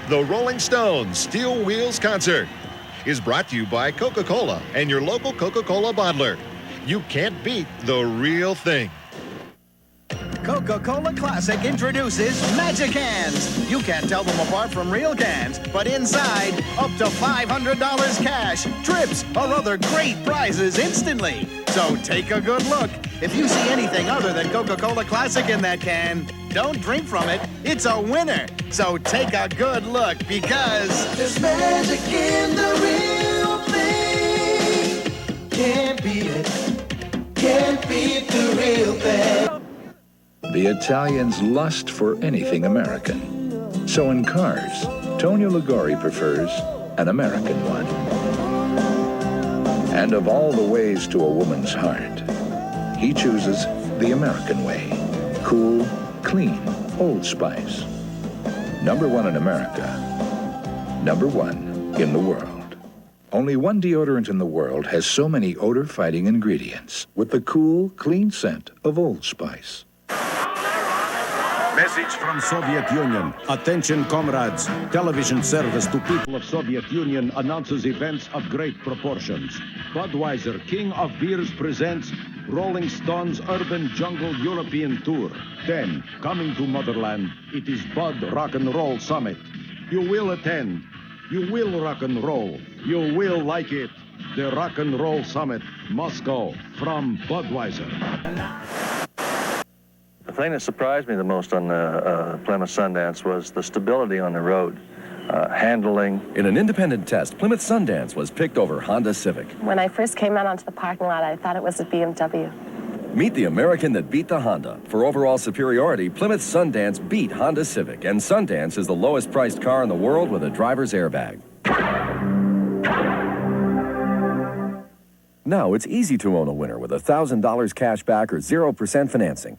The Rolling Stones Steel Wheels Concert is brought to you by Coca-Cola and your local Coca-Cola bottler. You can't beat the real thing. Coca-Cola Classic introduces Magic Cans. You can't tell them apart from real cans, but inside, up to $500 cash, trips, or other great prizes instantly. So take a good look. If you see anything other than Coca-Cola Classic in that can, don't drink from it. It's a winner. So take a good look because there's magic in the real thing. Can't beat it. Can't beat the real thing. The Italians lust for anything American. So in cars, Tonio Liguori prefers an American one. And of all the ways to a woman's heart, he chooses the American way. Cool, clean, Old Spice. #1 in America. #1 in the world. Only one deodorant in the world has so many odor-fighting ingredients with the cool, clean scent of Old Spice. Message from Soviet Union. Attention, comrades. Television service to people of Soviet Union announces events of great proportions. Budweiser, King of Beers, presents Rolling Stones Urban Jungle European Tour. Then, coming to Motherland, it is Bud Rock and Roll Summit. You will attend. You will rock and roll. You will like it. The Rock and Roll Summit, Moscow, from Budweiser. The thing that surprised me the most on the Plymouth Sundance was the stability on the road, handling. In an independent test, Plymouth Sundance was picked over Honda Civic. When I first came out onto the parking lot, I thought it was a BMW. Meet the American that beat the Honda. For overall superiority, Plymouth Sundance beat Honda Civic, and Sundance is the lowest priced car in the world with a driver's airbag. Now it's easy to own a winner with $1,000 cash back or 0% financing.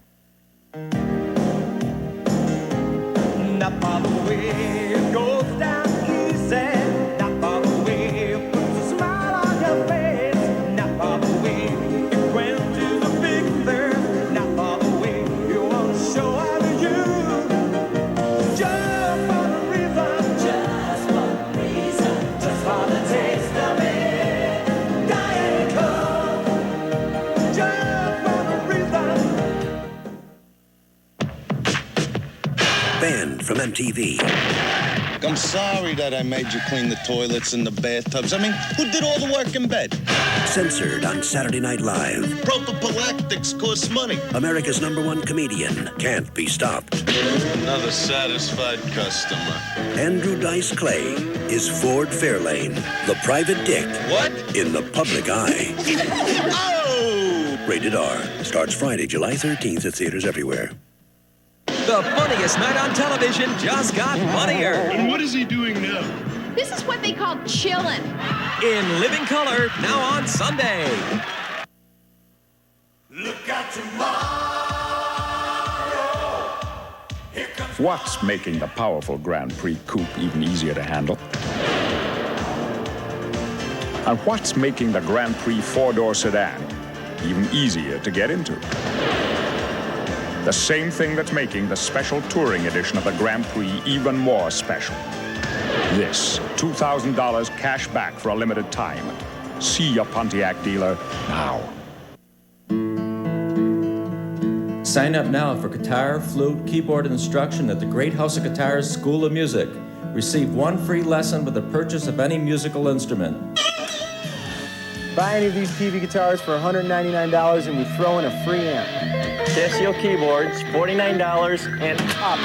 Not by the way it goes down easy. Not by the way it puts a smile on your face. Not by the way it quenches a big thirst. Not by the way you want to show out of you. Just for the reason. Just for the reason. Just for the taste of it. Diet Coke. Just for the reason. Banned from MTV. I'm sorry that I made you clean the toilets and the bathtubs. I mean, who did all the work in bed? Censored on Saturday Night Live. Protoprophylactics cost money. America's #1 comedian can't be stopped. Another satisfied customer. Andrew Dice Clay is Ford Fairlane, the private dick. What? In the public eye. Oh! Rated R. Starts Friday, July 13th at theaters everywhere. The funniest night on television just got funnier. And what is he doing now? This is what they call chillin'. In living color, now on Sunday. Look out tomorrow. What's making the powerful Grand Prix Coupe even easier to handle? And what's making the Grand Prix four-door sedan even easier to get into? The same thing that's making the special touring edition of the Grand Prix even more special. This $2,000 cash back for a limited time. See your Pontiac dealer now. Sign up now for guitar, flute, keyboard instruction at the Great House of Guitars School of Music. Receive one free lesson with the purchase of any musical instrument. Buy any of these TV guitars for $199 and we throw in a free amp. Casio keyboards, $49 and up.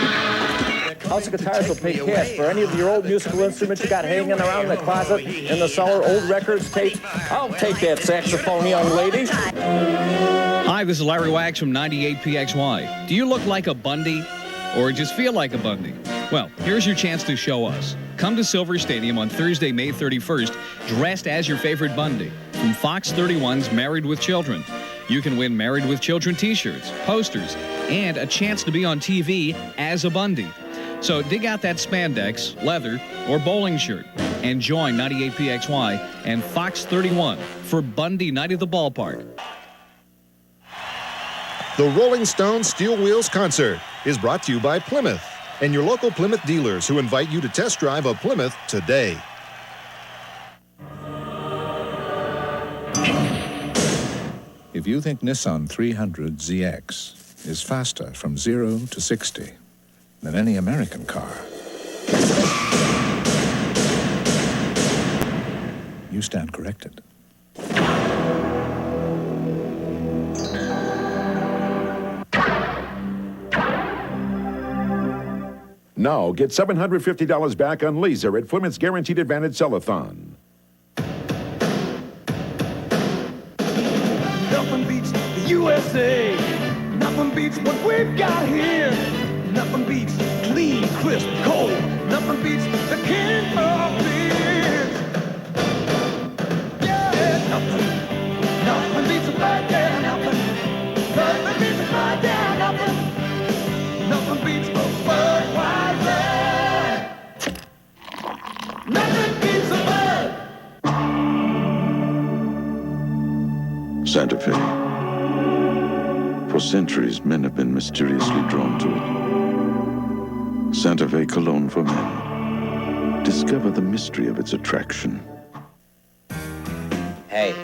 House of Guitars will pay cash for any of your old musical instruments you got hanging around the closet, in the cellar, old records, tapes. I'll take that saxophone, young lady. Hi, this is Larry Wags from 98PXY. Do you look like a Bundy or just feel like a Bundy? Well, here's your chance to show us. Come to Silver Stadium on Thursday, May 31st, dressed as your favorite Bundy from Fox 31's Married with Children. You can win Married with Children t-shirts, posters, and a chance to be on TV as a Bundy. So dig out that spandex, leather, or bowling shirt. and join 98PXY and Fox 31 for Bundy Night at the Ballpark. The Rolling Stones Steel Wheels Concert is brought to you by Plymouth and your local Plymouth dealers who invite you to test drive a Plymouth today. If you think Nissan 300 ZX is faster from 0 to 60 than any American car, you stand corrected. Now, get $750 back on laser at Plymouth's Guaranteed Advantage Sell-a-thon. Nothing beats the USA. Nothing beats what we've got here. Nothing beats clean, crisp, cold. Nothing beats the king of beers. Yeah, nothing beats a bird, yeah, nothing beats a bird, yeah, nothing beats a Budweiser. Nothing beats a bird. Santa Fe. For centuries, men have been mysteriously drawn to it. Santa Fe cologne for men. Discover the mystery of its attraction. Hey.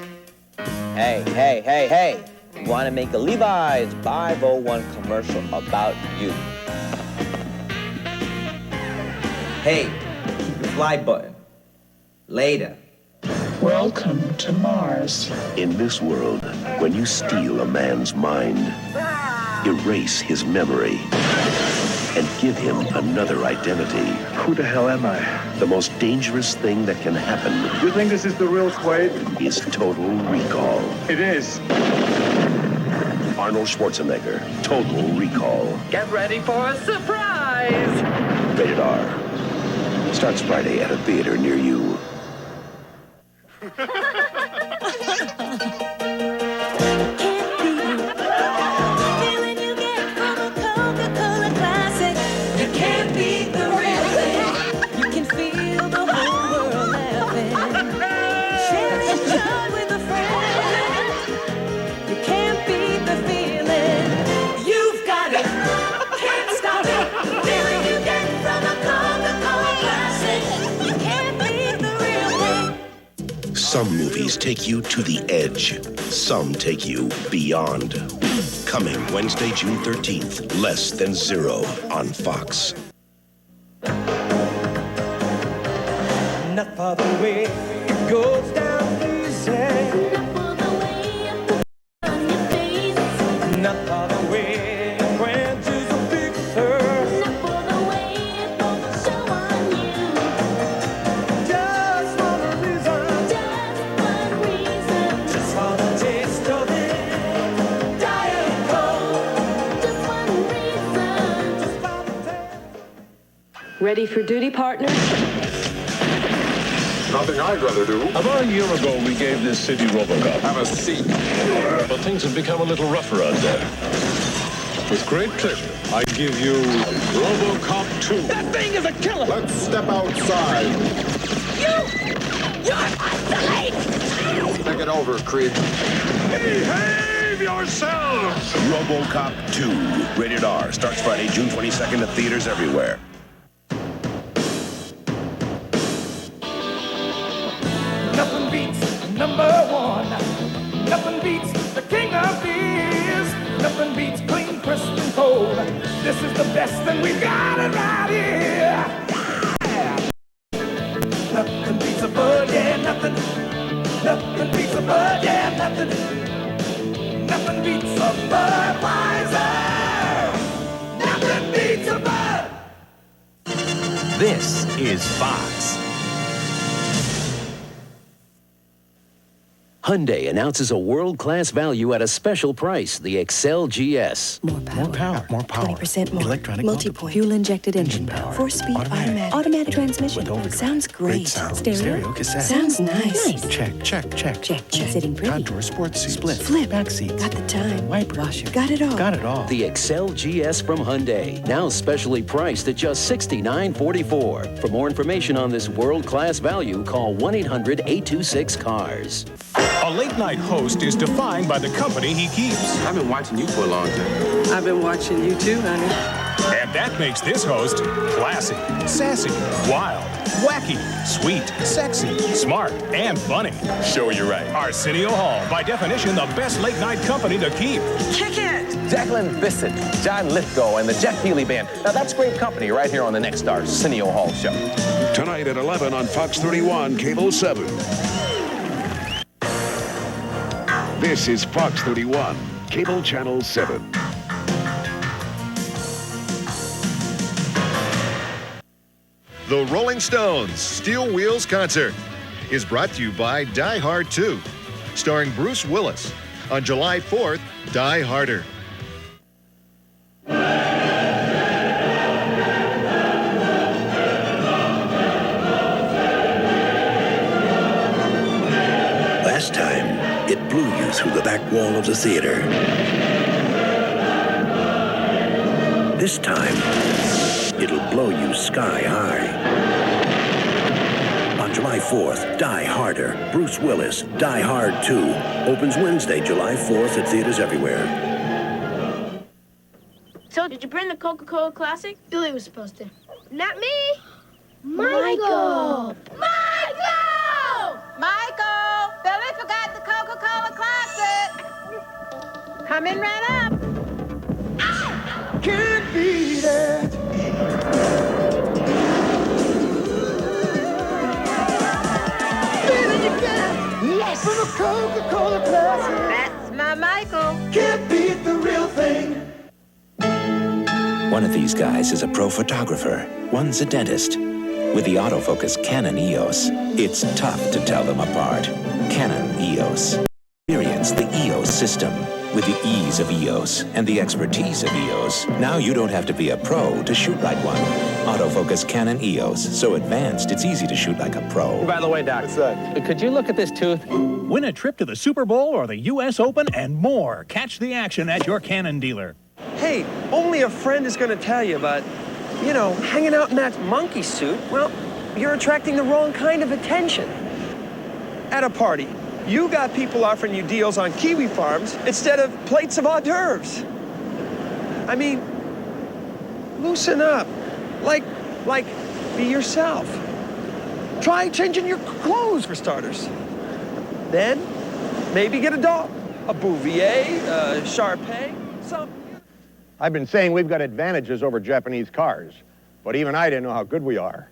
Want to make a Levi's 501 commercial about you. Hey, keep your fly button. Later. Welcome to Mars. In this world, when you steal a man's mind, erase his memory, and give him another identity. Who the hell am I? The most dangerous thing that can happen. You think this is the real Quaid? Is total recall. It is. Arnold Schwarzenegger, Total Recall. Get ready for a surprise! Rated R. Starts Friday at a theater near you. Some movies take you to the edge. Some take you beyond. Coming Wednesday, June 13th, Less Than Zero on Fox. Not for the way it goes down easy. Not for the way it quenches a fixer. Not for the way it won't show on you. Just one reason. Just for the taste of it. Diet Coke. Just one reason. Ready for duty, partner? Nothing I'd rather do. About a year ago, we gave this city RoboCop. Have a seat. But things have become a little rougher out there. With great pleasure, I give you RoboCop 2. That thing is a killer! Let's step outside. You're obsolete! Think it over, Creed. Behave yourselves! RoboCop 2. Rated R. Starts Friday, June 22nd at theaters everywhere. Nothing beats #1. Nothing beats the king of beers. Nothing beats clean, crisp, and cold. This is the best, and we got it right here. Nothing beats a bud, yeah, nothing. Nothing beats a bud, yeah, nothing. Nothing beats a Budweiser. Nothing beats a bud. This is Fox. Hyundai announces a world-class value at a special price, the Excel GS. More power. More power. 20% more. Electronic Multi-point. Fuel-injected engine power. 4-speed automatic transmission. Sounds great. Stereo cassette. Sounds nice. Check. Check. Sitting pretty. Contour sports seats. Split. Flip. Back seats. Got the time. Wiper. Washer. Got it all. The Excel GS from Hyundai, now specially priced at just $69.44. For more information on this world-class value, call 1-800-826-CARS. A late-night host is defined by the company he keeps. I've been watching you for a long time. I've been watching you too, honey. And that makes this host classy, sassy, wild, wacky, sweet, sexy, smart, and funny. Show you right. Arsenio Hall, by definition, the best late-night company to keep. Kick it! Jacqueline Bissett, John Lithgow, and the Jeff Healey Band. Now, that's great company right here on the next Arsenio Hall show. Tonight at 11 on Fox 31, Cable 7. This is Fox 31, Cable Channel 7. The Rolling Stones Steel Wheels Concert is brought to you by Die Hard 2, starring Bruce Willis. On July 4th, Die Harder. Last time, it blew you through the back wall of the theater. This time, it'll blow you sky high. On July 4th, Die Harder, Bruce Willis, Die Hard 2, opens Wednesday, July 4th at theaters everywhere. So, did you bring the Coca-Cola Classic? Billy was supposed to. Not me. Michael! Michael! Billy forgot the Coca-Cola Classic. Coming right up. Can't beat it. Feeling you get. Yes. From a Coca-Cola Classic. That's my Michael. Can't beat the real thing. One of these guys is a pro photographer. One's a dentist. With the autofocus Canon EOS, it's tough to tell them apart. Canon EOS. Experience the EOS system. With the ease of EOS and the expertise of EOS, now you don't have to be a pro to shoot like one. Autofocus Canon EOS. So advanced, it's easy to shoot like a pro. By the way, Doc, could you look at this tooth? Win a trip to the Super Bowl or the U.S. Open and more. Catch the action at your Canon dealer. Hey, only a friend is going to tell you, but, you know, hanging out in that monkey suit, well, you're attracting the wrong kind of attention. At a party, you got people offering you deals on kiwi farms instead of plates of hors d'oeuvres. I mean, loosen up. Like, be yourself. Try changing your clothes, for starters. Then, maybe get a dog. A Bouvier, a Shar-Pei, something. I've been saying we've got advantages over Japanese cars, but even I didn't know how good we are.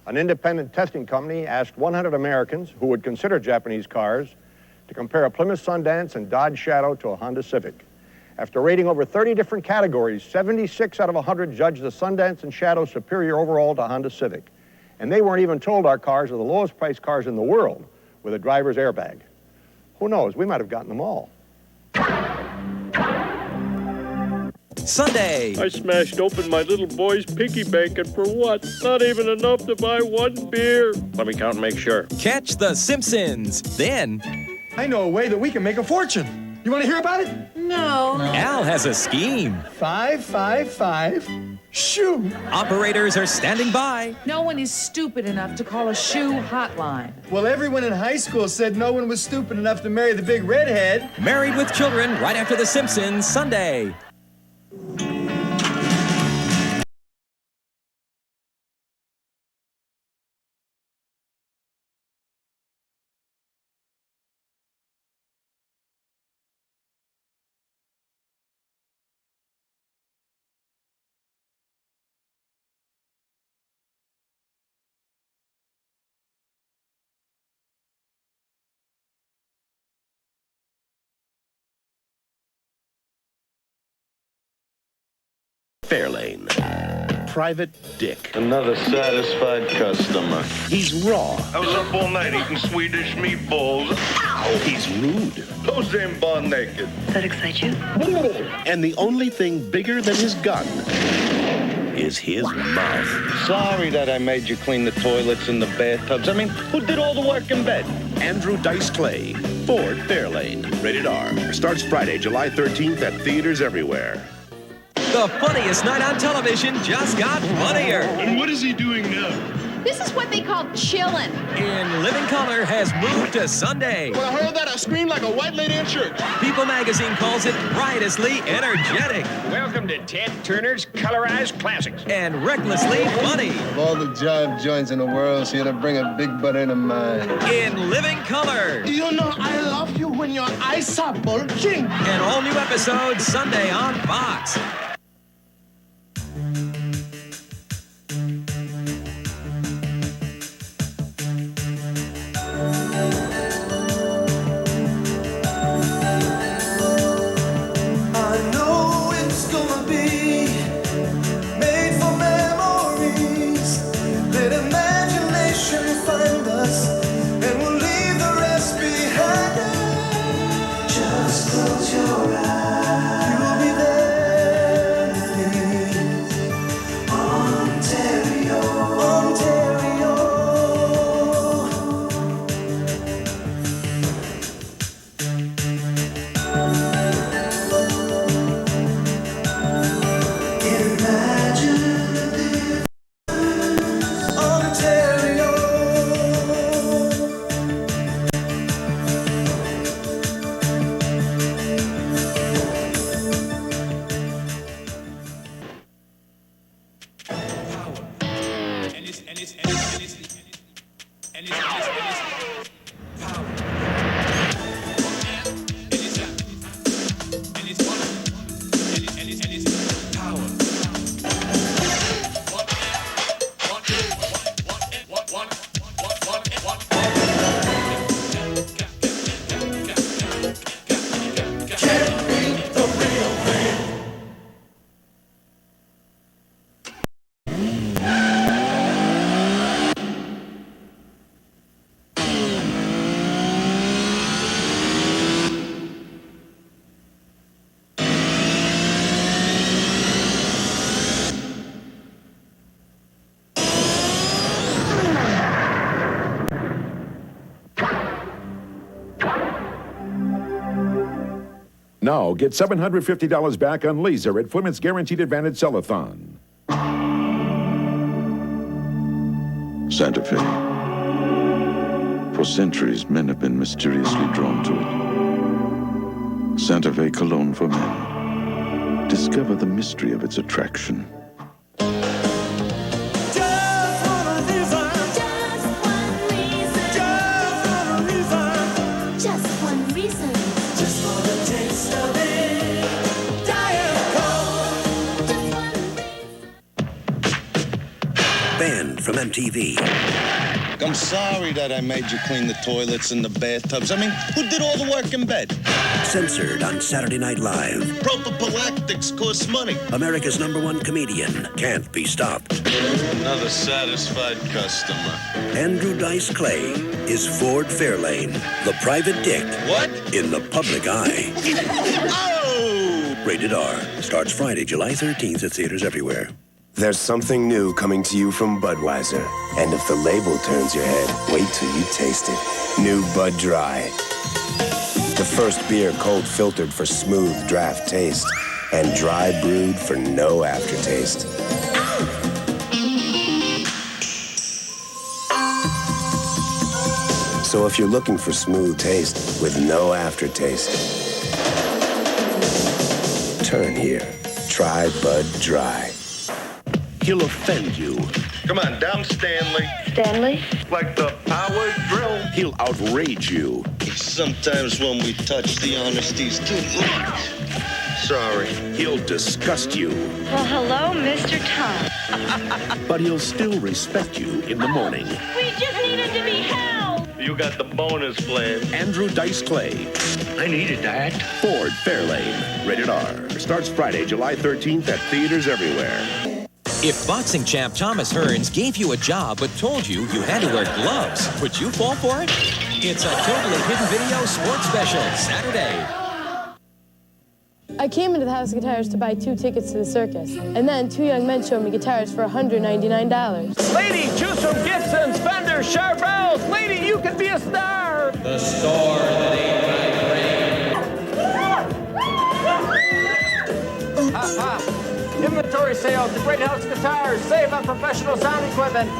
An independent testing company asked 100 Americans who would consider Japanese cars to compare a Plymouth Sundance and Dodge Shadow to a Honda Civic. After rating over 30 different categories, 76 out of 100 judged the Sundance and Shadow superior overall to Honda Civic. And they weren't even told our cars are the lowest priced cars in the world with a driver's airbag. Who knows, we might have gotten them all. Sunday. I smashed open my little boy's piggy bank, and for what? Not even enough to buy one beer. Let me count and make sure. Catch the Simpsons. Then I know a way that we can make a fortune. You want to hear about it? No. Al has a scheme. 555 shoe. Operators are standing by. No one is stupid enough to call a shoe hotline. Well, everyone in high school said no one was stupid enough to marry the big redhead. Married with Children right after the Simpsons Sunday. Fairlane. private dick. Another satisfied customer. He's raw. I was up all night eating Swedish meatballs. Ow! He's rude. Those ain't butt naked. Does that excite you? And the only thing bigger than his gun is his mouth. Sorry that I made you clean the toilets and the bathtubs. I mean, who did all the work in bed? Andrew Dice Clay, Ford Fairlane, rated R. Starts Friday, July 13th at theaters everywhere. The funniest night on television just got funnier. And what is he doing now? This is what they call chillin'. In Living Color has moved to Sunday. When I heard that, I screamed like a white lady in church. People magazine calls it riotously energetic. Welcome to Ted Turner's Colorized Classics. And recklessly funny. Of all the jive joints in the world, see how to bring a big butt into mine. In Living Color. You know I love you when your eyes are bulging. An all-new episode Sunday on Fox. Now, get $750 back on laser at Flement's Guaranteed Advantage Sellathon. Santa Fe. For centuries, men have been mysteriously drawn to it. Santa Fe cologne for men. Discover the mystery of its attraction. From MTV. I'm sorry that I made you clean the toilets and the bathtubs. I mean, who did all the work in bed? Censored on Saturday Night Live. Prophylactics cost money. America's #1 comedian can't be stopped. Another satisfied customer. Andrew Dice Clay is Ford Fairlane, the private dick. What? In the public eye. Oh! Rated R. Starts Friday, July 13th at theaters everywhere. There's something new coming to you from Budweiser. And if the label turns your head, wait till you taste it. New Bud Dry. The first beer cold filtered for smooth draft taste and dry brewed for no aftertaste. So if you're looking for smooth taste with no aftertaste, turn here. Try Bud Dry. He'll offend you. Come on, down, Stanley. Stanley? Like the power drill. He'll outrage you. Sometimes when we touch, the honesty's too much. Sorry. He'll disgust you. Well, hello, Mr. Tom. But he'll still respect you in the morning. We just needed to be held. You got the bonus plan. Andrew Dice Clay. I needed that. Ford Fairlane. Rated R. Starts Friday, July 13th at theaters everywhere. If boxing champ Thomas Hearns gave you a job but told you you had to wear gloves, would you fall for it? It's a totally hidden video sports special, Saturday. I came into the House of Guitars to buy 2 tickets to the circus, and then 2 young men showed me guitars for $199. Lady, choose from Gibsons, Fenders, Charvels. Lady, you can be a star. The store that ain't my brain. Ha ha. Inventory sale at the Great House of Guitars. Save on professional sound equipment.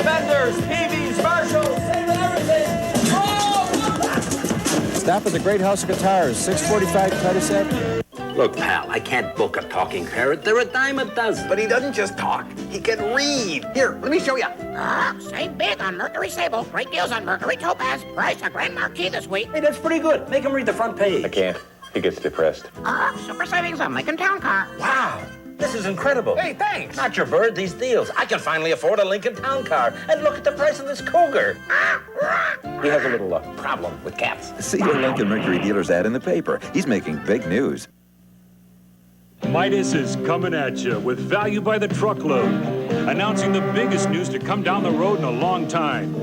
Fenders, PVs, Marshalls, save on everything. Oh! Stop at the Great House of Guitars, 645 Cul-de-sac. Look, pal, I can't book a talking parrot. They're a dime a dozen. But he doesn't just talk. He can read. Here, let me show you. Save big on Mercury Sable. Great deals on Mercury Topaz. Price a Grand Marquis this week. Hey, that's pretty good. Make him read the front page. I can't. He gets depressed. Super savings on Lincoln Town Car. Wow. This is incredible. Hey, thanks. Not your bird, these deals. I can finally afford a Lincoln Town Car. And look at the price of this Cougar. He has a little problem with cats. See your Lincoln Mercury dealer's ad in the paper. He's making big news. Midas is coming at you with value by the truckload, announcing the biggest news to come down the road in a long time.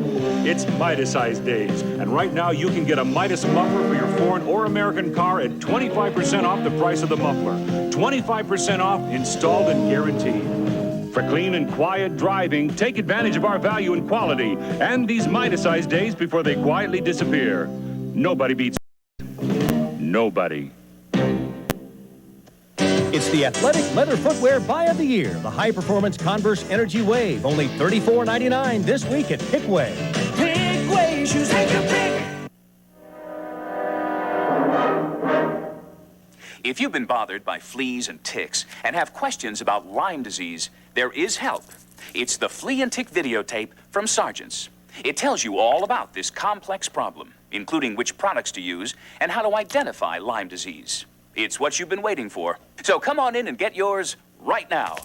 It's Midas-sized days, and right now you can get a Midas muffler for your foreign or American car at 25% off the price of the muffler. 25% off, installed and guaranteed. For clean and quiet driving, take advantage of our value and quality and these Midas-sized days before they quietly disappear. Nobody beats nobody. It's the athletic leather footwear buy of the year. The high-performance Converse Energy Wave. Only $34.99 this week at Pickway. Pickway shoes, take your pick. If you've been bothered by fleas and ticks and have questions about Lyme disease, there is help. It's the Flea and Tick videotape from Sargent's. It tells you all about this complex problem, including which products to use and how to identify Lyme disease. It's what you've been waiting for. So come on in and get yours right now.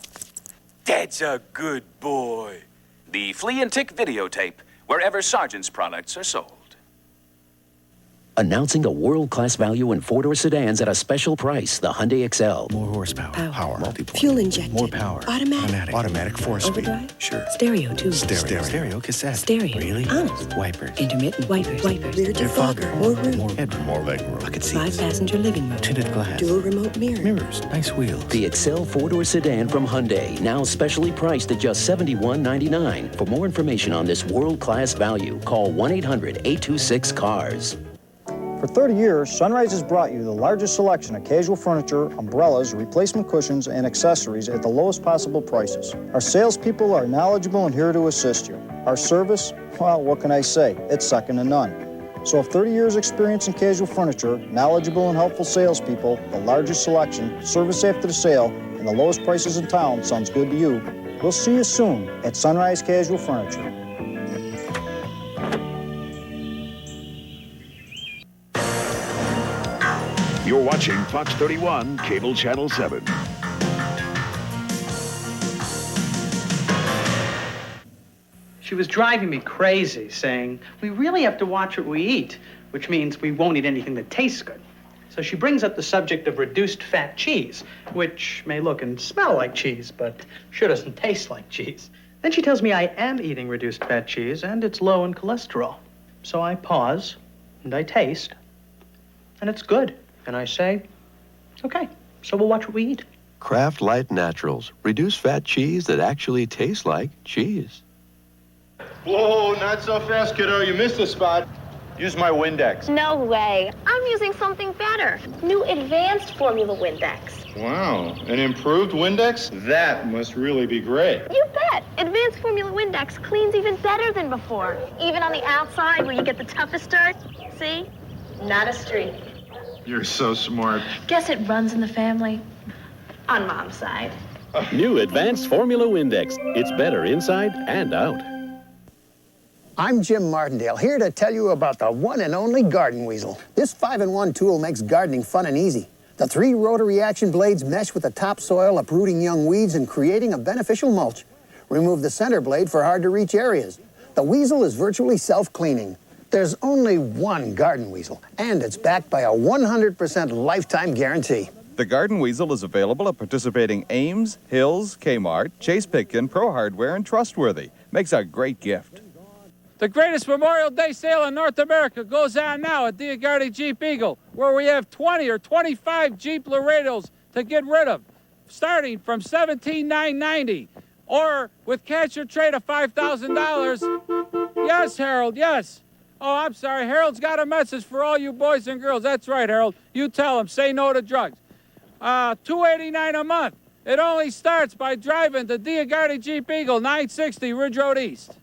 That's a good boy. The Flea and Tick videotape, wherever Sargent's products are sold. Announcing a world-class value in four-door sedans at a special price, the Hyundai Excel. More horsepower. Power. Multi-point. Fuel injected. More power. Automatic. Automatic 4-speed. Overdrive? Sure. Stereo, too. Stereo cassette. Stereo. Really? Honest. Wipers. Intermittent wipers. Rear defogger. Defogger. More room. More headroom. More legroom. Bucket seats. 5-passenger living room. Tinted glass. Dual remote mirror. Mirrors. Nice wheels. The Excel four-door sedan from Hyundai, now specially priced at just $71.99. For more information on this world-class value, call 1-800-826-CARS. For 30 years, Sunrise has brought you the largest selection of casual furniture, umbrellas, replacement cushions, and accessories at the lowest possible prices. Our salespeople are knowledgeable and here to assist you. Our service, well, what can I say? It's second to none. So if 30 years experience in casual furniture, knowledgeable and helpful salespeople, the largest selection, service after the sale, and the lowest prices in town sounds good to you, we'll see you soon at Sunrise Casual Furniture. You're watching Fox 31, Cable Channel 7. She was driving me crazy, saying, we really have to watch what we eat, which means we won't eat anything that tastes good. So she brings up the subject of reduced fat cheese, which may look and smell like cheese, but sure doesn't taste like cheese. Then she tells me I am eating reduced fat cheese, and it's low in cholesterol. So I pause, and I taste, and it's good. And I say, okay, so we'll watch what we eat. Kraft Light Naturals. Reduced fat cheese that actually tastes like cheese. Whoa, not so fast, kiddo. You missed a spot. Use my Windex. No way. I'm using something better. New advanced formula Windex. Wow, an improved Windex? That must really be great. You bet. Advanced formula Windex cleans even better than before. Even on the outside where you get the toughest dirt. See? Not a streak. You're so smart. Guess it runs in the family. On Mom's side. New Advanced Formula Windex. It's better inside and out. I'm Jim Martindale, here to tell you about the one and only Garden Weasel. This 5-in-1 tool makes gardening fun and easy. The 3 rotary action blades mesh with the topsoil, uprooting young weeds and creating a beneficial mulch. Remove the center blade for hard-to-reach areas. The Weasel is virtually self-cleaning. There's only one Garden Weasel, and it's backed by a 100% lifetime guarantee. The Garden Weasel is available at participating Ames, Hills, Kmart, Chase Pitkin, Pro Hardware, and Trustworthy. Makes a great gift. The greatest Memorial Day sale in North America goes on now at Diagardi Jeep Eagle, where we have 20 or 25 Jeep Laredos to get rid of, starting from $17,990, or with cash or trade of $5,000. Yes, Harold, yes. Oh, I'm sorry. Harold's got a message for all you boys and girls. That's right, Harold. You tell him, say no to drugs. $289 a month. It only starts by driving the Diagardi Jeep Eagle, 960 Ridge Road East.